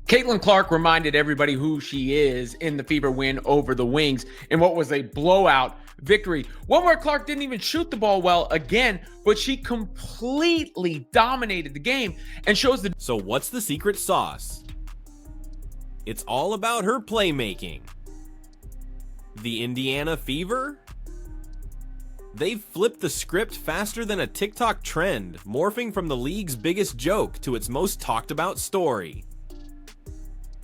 Caitlin Clark reminded everybody who she is in the Fever win over the Wings in what was a blowout victory. One where Clark didn't even shoot the ball well again, but she completely dominated the game and shows the... So what's the secret sauce? It's all about her playmaking. The Indiana Fever? They've flipped the script faster than a TikTok trend, morphing from the league's biggest joke to its most talked about story.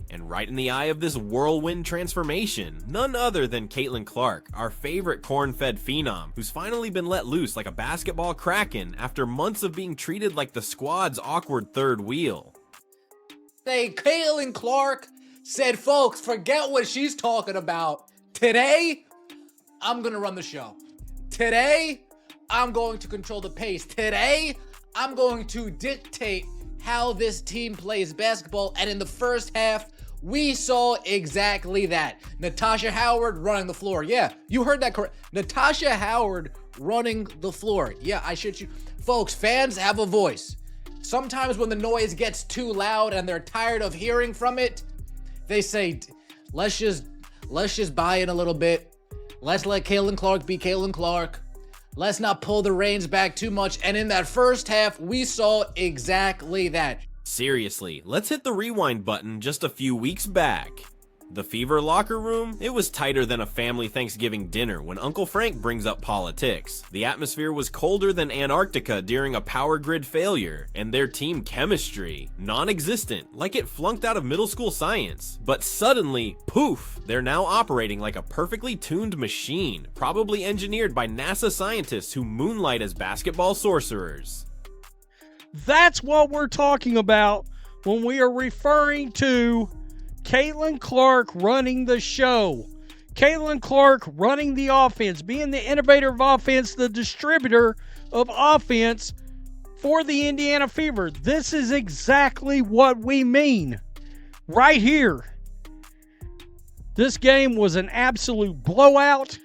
And right in the eye of this whirlwind transformation, none other than Caitlin Clark, our favorite corn-fed phenom, who's finally been let loose like a basketball kraken after months of being treated like the squad's awkward third wheel. Hey, Caitlin Clark said, folks, forget what she's talking about. Today, I'm gonna run the show. Today, I'm going to control the pace. Today, I'm going to dictate how this team plays basketball. And in the first half, we saw exactly that. Natasha Howard running the floor. Yeah, you heard that correct. Natasha Howard running the floor. Yeah, I shit you. Folks, fans have a voice. Sometimes when the noise gets too loud and they're tired of hearing from it, they say, let's just buy in a little bit. Let's let Caitlin Clark be Caitlin Clark. Let's not pull the reins back too much. And in that first half, we saw exactly that. Seriously, let's hit the rewind button just a few weeks back. The Fever locker room? It was tighter than a family Thanksgiving dinner when Uncle Frank brings up politics. The atmosphere was colder than Antarctica during a power grid failure, and their team chemistry, non-existent, like it flunked out of middle school science. But suddenly, poof, they're now operating like a perfectly tuned machine, probably engineered by NASA scientists who moonlight as basketball sorcerers. That's what we're talking about when we are referring to Caitlin Clark running the show. Caitlin Clark running the offense, being the innovator of offense, the distributor of offense for the Indiana Fever. This is exactly what we mean right here. This game was an absolute blowout.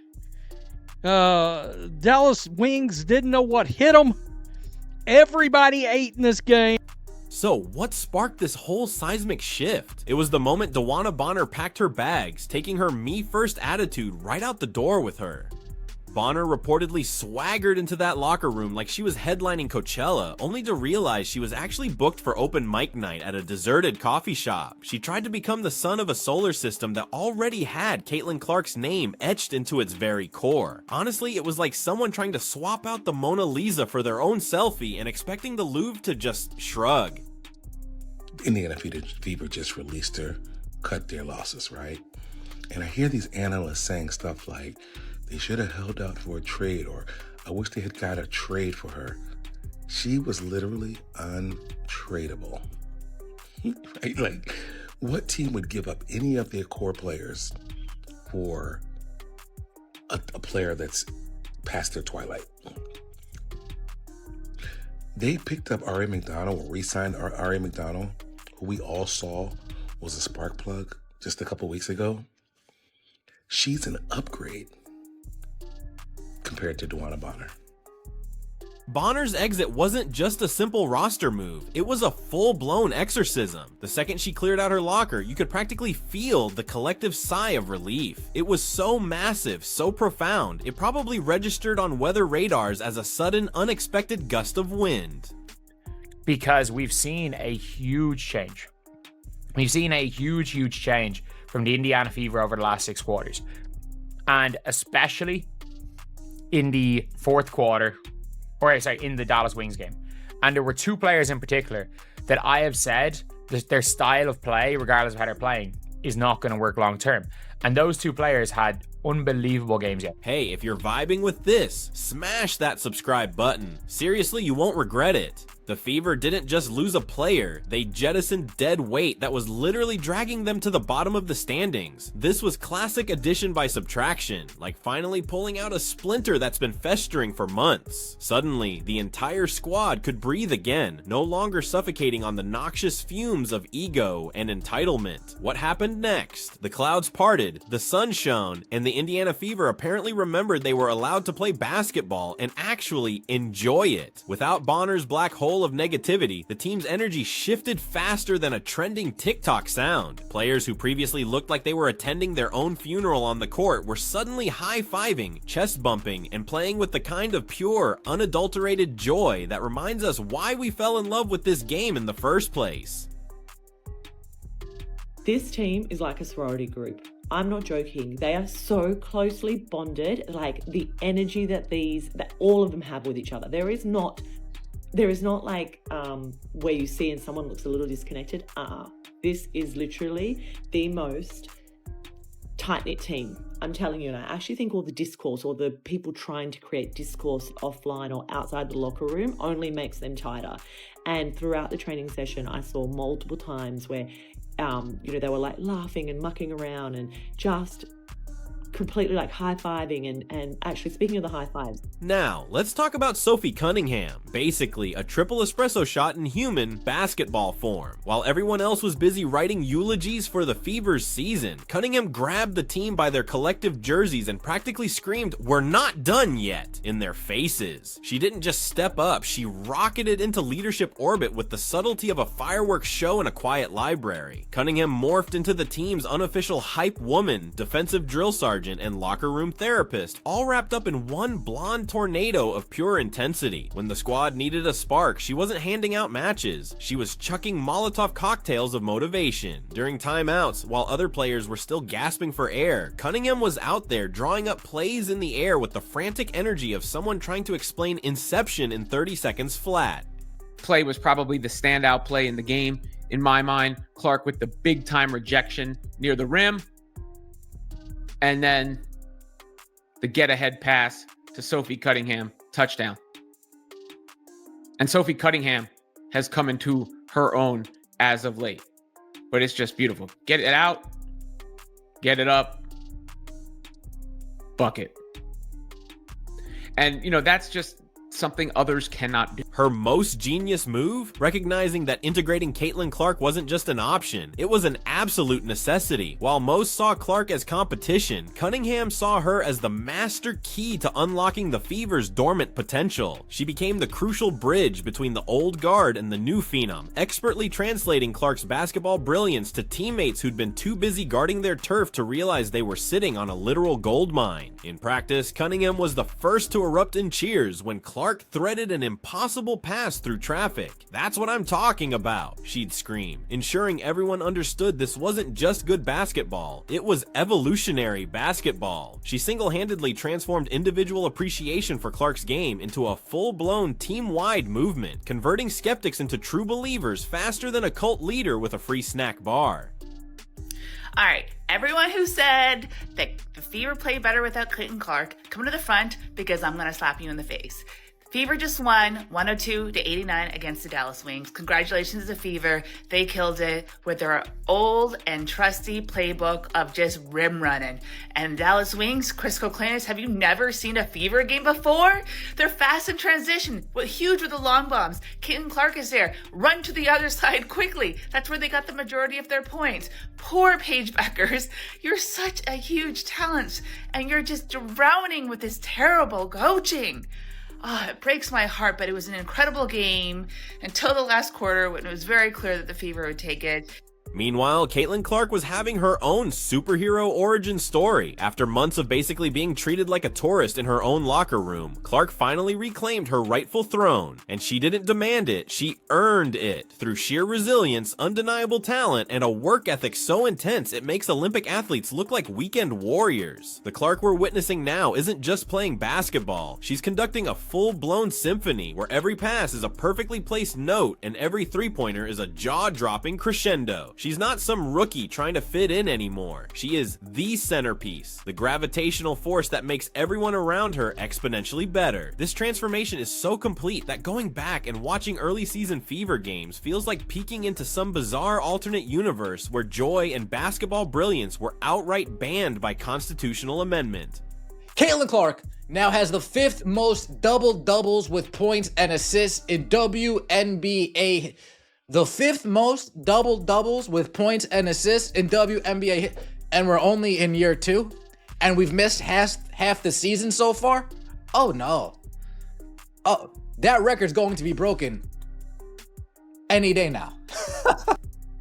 Dallas Wings didn't know what hit them. Everybody ate in this game. So what sparked this whole seismic shift? It was the moment DeWanna Bonner packed her bags, taking her me-first attitude right out the door with her. Bonner reportedly swaggered into that locker room like she was headlining Coachella, only to realize she was actually booked for open mic night at a deserted coffee shop. She tried to become the son of a solar system that already had Caitlin Clark's name etched into its very core. Honestly, it was like someone trying to swap out the Mona Lisa for their own selfie and expecting the Louvre to just shrug. Indiana Fever just released her, cut their losses, right? And I hear these analysts saying stuff like, they should have held out for a trade, or I wish they had got a trade for her. She was literally untradeable. Right? Like, what team would give up any of their core players for a player that's past their twilight? They picked up R.A. McDonald, or re-signed R.A. McDonald, who we all saw was a spark plug just a couple weeks ago. She's an upgrade compared to DeWanna Bonner. Bonner's exit wasn't just a simple roster move, it was a full-blown exorcism. The second she cleared out her locker, you could practically feel the collective sigh of relief. It was so massive, so profound, it probably registered on weather radars as a sudden, unexpected gust of wind. Because we've seen a huge change. We've seen a huge change from the Indiana Fever over the last 6 quarters. And especially in the fourth quarter, in the Dallas Wings game. And there were 2 players in particular that I have said that their style of play, regardless of how they're playing, is not going to work long term. And those 2 players had unbelievable games yet. Hey, if you're vibing with this, smash that subscribe button. Seriously, you won't regret it. The Fever didn't just lose a player, they jettisoned dead weight that was literally dragging them to the bottom of the standings. This was classic addition by subtraction, like finally pulling out a splinter that's been festering for months. Suddenly, the entire squad could breathe again, no longer suffocating on the noxious fumes of ego and entitlement. What happened next? The clouds parted, the sun shone, and the Indiana Fever apparently remembered they were allowed to play basketball and actually enjoy it. Without Bonner's black hole control of negativity, the team's energy shifted faster than a trending TikTok sound. Players who previously looked like they were attending their own funeral on the court were suddenly high-fiving, chest bumping, and playing with the kind of pure, unadulterated joy that reminds us why we fell in love with this game in the first place. This team is like a sorority group. I'm not joking. They are so closely bonded, like the energy that all of them have with each other. There is not like where you see and someone looks a little disconnected. This is literally the most tight-knit team. I'm telling you, and I actually think all the discourse or the people trying to create discourse offline or outside the locker room only makes them tighter. And throughout the training session, I saw multiple times where they were like laughing and mucking around and just completely like high-fiving and actually speaking of the high fives. Now, let's talk about Sophie Cunningham, basically a triple espresso shot in human basketball form. While everyone else was busy writing eulogies for the Fever's season, Cunningham grabbed the team by their collective jerseys and practically screamed, "We're not done yet," in their faces. She didn't just step up, she rocketed into leadership orbit with the subtlety of a fireworks show in a quiet library. Cunningham morphed into the team's unofficial hype woman, defensive drill sergeant, and locker room therapist, all wrapped up in one blonde tornado of pure intensity. When the squad needed a spark, she wasn't handing out matches. She was chucking Molotov cocktails of motivation. During timeouts, while other players were still gasping for air, Cunningham was out there drawing up plays in the air with the frantic energy of someone trying to explain Inception in 30 seconds flat. Play was probably the standout play in the game. In my mind, Clark with the big time rejection near the rim. And then the get-ahead pass to Sophie Cunningham, touchdown. And Sophie Cunningham has come into her own as of late. But it's just beautiful. Get it out, get it up, bucket. And, that's just something others cannot do. Her most genius move? Recognizing that integrating Caitlin Clark wasn't just an option, it was an absolute necessity. While most saw Clark as competition, Cunningham saw her as the master key to unlocking the Fever's dormant potential. She became the crucial bridge between the old guard and the new phenom, expertly translating Clark's basketball brilliance to teammates who'd been too busy guarding their turf to realize they were sitting on a literal gold mine. In practice, Cunningham was the first to erupt in cheers when Clark threaded an impossible pass through traffic. "That's what I'm talking about," she'd scream, ensuring everyone understood this wasn't just good basketball, it was evolutionary basketball. She single-handedly transformed individual appreciation for Clark's game into a full-blown team-wide movement, converting skeptics into true believers faster than a cult leader with a free snack bar. All right, everyone who said that the Fever played better without Caitlin Clark, come to the front because I'm going to slap you in the face. Fever just won 102-89 against the Dallas Wings. Congratulations to the Fever. They killed it with their old and trusty playbook of just rim running. And Dallas Wings, Chris Koklanis, have you never seen a Fever game before? They're fast in transition, huge with the long bombs. Caitlin Clark is there. Run to the other side quickly. That's where they got the majority of their points. Poor Paige Beckers. You're such a huge talent, and you're just drowning with this terrible coaching. It breaks my heart, but it was an incredible game until the last quarter when it was very clear that the Fever would take it. Meanwhile, Caitlin Clark was having her own superhero origin story. After months of basically being treated like a tourist in her own locker room, Clark finally reclaimed her rightful throne. And she didn't demand it, she earned it through sheer resilience, undeniable talent, and a work ethic so intense it makes Olympic athletes look like weekend warriors. The Clark we're witnessing now isn't just playing basketball, she's conducting a full-blown symphony where every pass is a perfectly placed note and every three-pointer is a jaw-dropping crescendo. She's not some rookie trying to fit in anymore. She is the centerpiece, the gravitational force that makes everyone around her exponentially better. This transformation is so complete that going back and watching early season Fever games feels like peeking into some bizarre alternate universe where joy and basketball brilliance were outright banned by constitutional amendment. Caitlin Clark now has the 5th most double-doubles with points and assists in WNBA. The 5th most double-doubles with points and assists in WNBA, and we're only in year 2, and we've missed half the season so far? Oh no. Oh, that record's going to be broken any day now.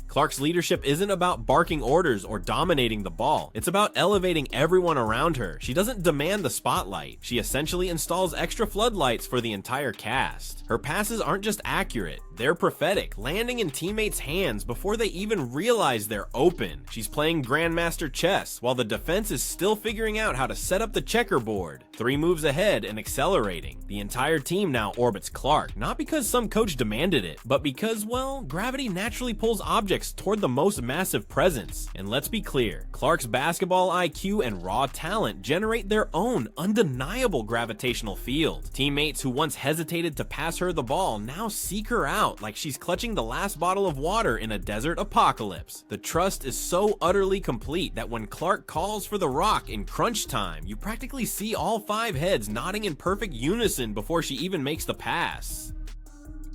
Clark's leadership isn't about barking orders or dominating the ball. It's about elevating everyone around her. She doesn't demand the spotlight. She essentially installs extra floodlights for the entire cast. Her passes aren't just accurate, they're prophetic, landing in teammates' hands before they even realize they're open. She's playing Grandmaster chess while the defense is still figuring out how to set up the checkerboard. 3 moves ahead and accelerating. The entire team now orbits Clark, not because some coach demanded it, but because, well, gravity naturally pulls objects toward the most massive presence. And let's be clear, Clark's basketball IQ and raw talent generate their own undeniable gravitational field. Teammates who once hesitated to pass her the ball now seek her out like she's clutching the last bottle of water in a desert apocalypse. The trust is so utterly complete that when Clark calls for the rock in crunch time, you practically see all 5 heads nodding in perfect unison before she even makes the pass.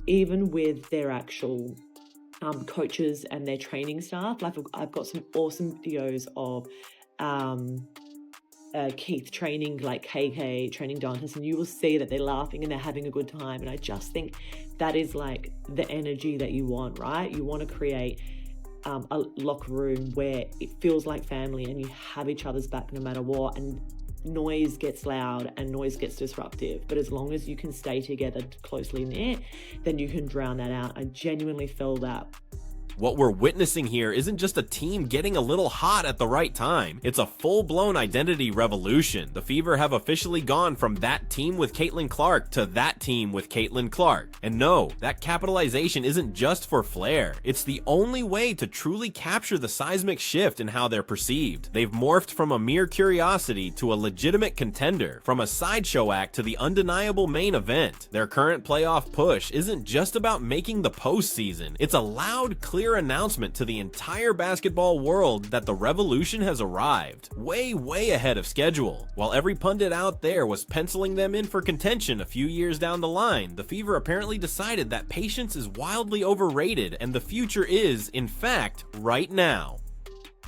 Even with their actual coaches and their training staff, like I've got some awesome videos of Keith training, like KK training Dantas, and you will see that they're laughing and they're having a good time. And I just think that is like the energy that you want, right? You want to create a locker room where it feels like family and you have each other's back no matter what. And noise gets loud and noise gets disruptive, but as long as you can stay together closely knit, then you can drown that out. I genuinely feel that. What we're witnessing here isn't just a team getting a little hot at the right time. It's a full-blown identity revolution. The Fever have officially gone from that team with Caitlin Clark to that team with Caitlin Clark. And no, that capitalization isn't just for flair. It's the only way to truly capture the seismic shift in how they're perceived. They've morphed from a mere curiosity to a legitimate contender, from a sideshow act to the undeniable main event. Their current playoff push isn't just about making the postseason. It's a loud, clear announcement to the entire basketball world that the revolution has arrived, way ahead of schedule. While every pundit out there was penciling them in for contention a few years down the line, the Fever apparently decided that patience is wildly overrated and the future is, in fact, right now.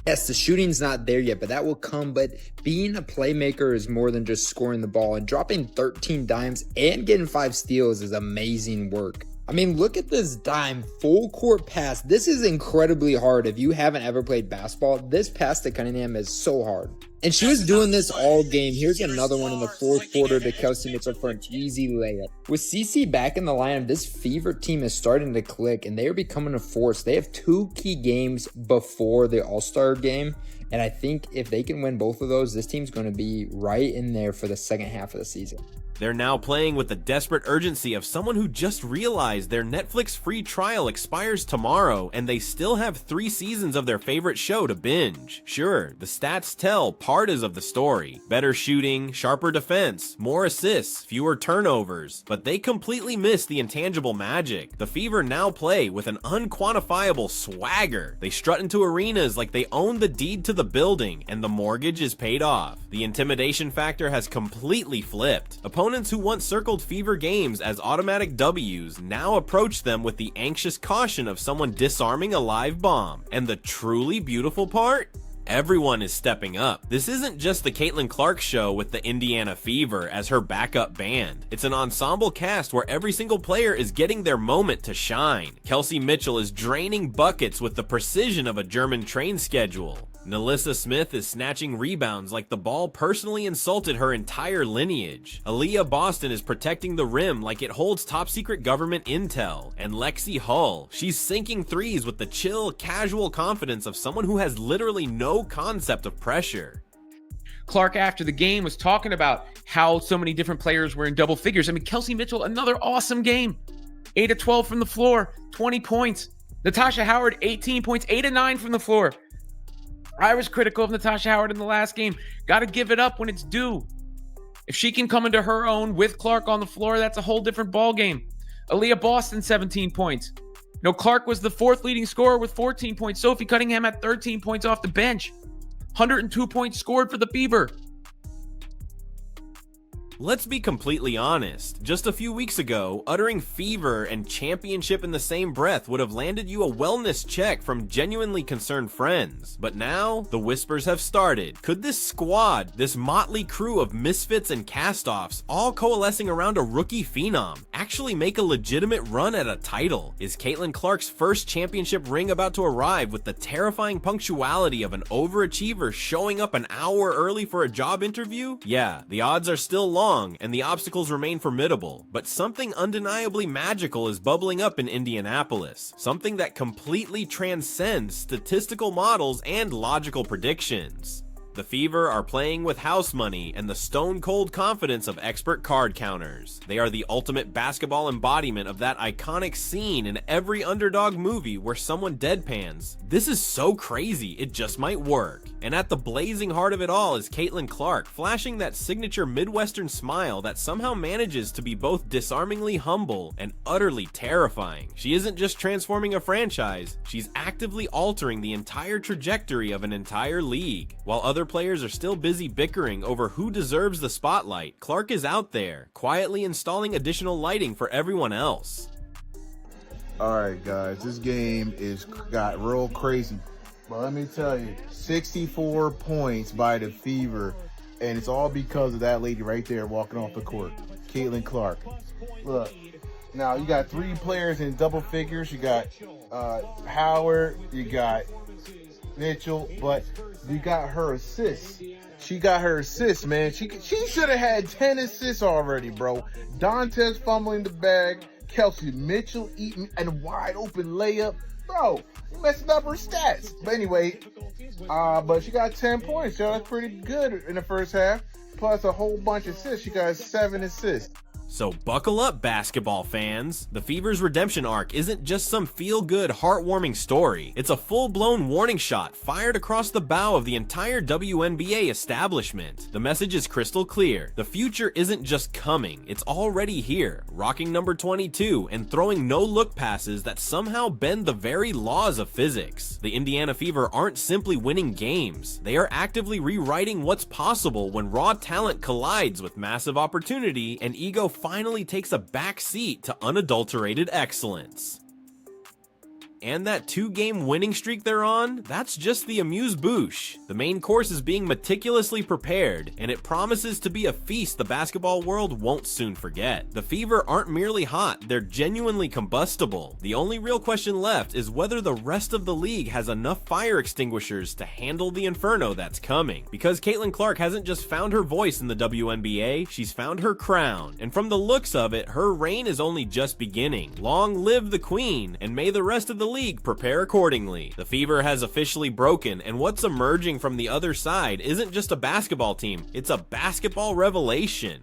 Yes, the shooting's not there yet, but that will come. But being a playmaker is more than just scoring the ball, and dropping 13 dimes and getting 5 steals is amazing work. I mean, look at this dime full court pass. This is incredibly hard. If you haven't ever played basketball, this pass to Cunningham is so hard. And she was doing this all game. Here's another one in the 4th quarter to Kelsey Mitchell for an easy layup. With CC back in the lineup, this Fever team is starting to click and they are becoming a force. They have 2 key games before the All-Star game. And I think if they can win both of those, this team's going to be right in there for the second half of the season. They're now playing with the desperate urgency of someone who just realized their Netflix free trial expires tomorrow and they still have 3 seasons of their favorite show to binge. Sure, the stats tell part is of the story. Better shooting, sharper defense, more assists, fewer turnovers, but they completely miss the intangible magic. The Fever now play with an unquantifiable swagger. They strut into arenas like they own the deed to the building and the mortgage is paid off. The intimidation factor has completely flipped. Opponents who once circled Fever games as automatic W's now approach them with the anxious caution of someone disarming a live bomb. And the truly beautiful part? Everyone is stepping up. This isn't just the Caitlin Clark show with the Indiana Fever as her backup band. It's an ensemble cast where every single player is getting their moment to shine. Kelsey Mitchell is draining buckets with the precision of a German train schedule. Nalissa Smith is snatching rebounds like the ball personally insulted her entire lineage. Aaliyah Boston is protecting the rim like it holds top secret government intel. And Lexi Hull, she's sinking threes with the chill, casual confidence of someone who has literally no concept of pressure. Clark, after the game, was talking about how so many different players were in double figures. I mean, Kelsey Mitchell, another awesome game. 8 of 12 from the floor, 20 points. Natasha Howard, 18 points, 8 of 9 from the floor. I was critical of Natasha Howard in the last game. Got to give it up when it's due. If she can come into her own with Clark on the floor, that's a whole different ball game. Aaliyah Boston, 17 points. No, Clark was the 4th leading scorer with 14 points. Sophie Cunningham had 13 points off the bench. 102 points scored for the Fever. Let's be completely honest. Just a few weeks ago, uttering fever and championship in the same breath would have landed you a wellness check from genuinely concerned friends. But now, the whispers have started. Could this squad, this motley crew of misfits and cast-offs, all coalescing around a rookie phenom, actually make a legitimate run at a title? Is Caitlin Clark's first championship ring about to arrive with the terrifying punctuality of an overachiever showing up an hour early for a job interview? Yeah, the odds are still long and the obstacles remain formidable, but something undeniably magical is bubbling up in Indianapolis, something that completely transcends statistical models and logical predictions. The Fever are playing with house money and the stone-cold confidence of expert card counters. They are the ultimate basketball embodiment of that iconic scene in every underdog movie where someone deadpans, "This is so crazy, it just might work." And at the blazing heart of it all is Caitlin Clark, flashing that signature Midwestern smile that somehow manages to be both disarmingly humble and utterly terrifying. She isn't just transforming a franchise, she's actively altering the entire trajectory of an entire league. While other players are still busy bickering over who deserves the spotlight, Clark is out there, quietly installing additional lighting for everyone else. Alright guys, this game got real crazy. But let me tell you, 64 points by the Fever, and it's all because of that lady right there walking off the court, Caitlin Clark. Look, now you got 3 players in double figures. You got Howard, you got Mitchell, but you got her assists. She got her assists, man. She should have had 10 assists already, bro. Dantes fumbling the bag, Kelsey Mitchell eating and wide open layup. Bro, you messing up her stats. But anyway, but she got 10 points, so that's pretty good in the first half. Plus a whole bunch of assists. She got 7 assists. So buckle up, basketball fans. The Fever's redemption arc isn't just some feel-good, heartwarming story. It's a full-blown warning shot fired across the bow of the entire WNBA establishment. The message is crystal clear. The future isn't just coming, it's already here, rocking number 22 and throwing no-look passes that somehow bend the very laws of physics. The Indiana Fever aren't simply winning games. They are actively rewriting what's possible when raw talent collides with massive opportunity and ego finally takes a back seat to unadulterated excellence. And that 2-game winning streak they're on, that's just the amuse-bouche. The main course is being meticulously prepared, and it promises to be a feast the basketball world won't soon forget. The Fever aren't merely hot, they're genuinely combustible. The only real question left is whether the rest of the league has enough fire extinguishers to handle the inferno that's coming. Because Caitlin Clark hasn't just found her voice in the WNBA, she's found her crown. And from the looks of it, her reign is only just beginning. Long live the Queen, and may the rest of the league prepare accordingly. The Fever has officially broken, and what's emerging from the other side isn't just a basketball team, it's a basketball revelation.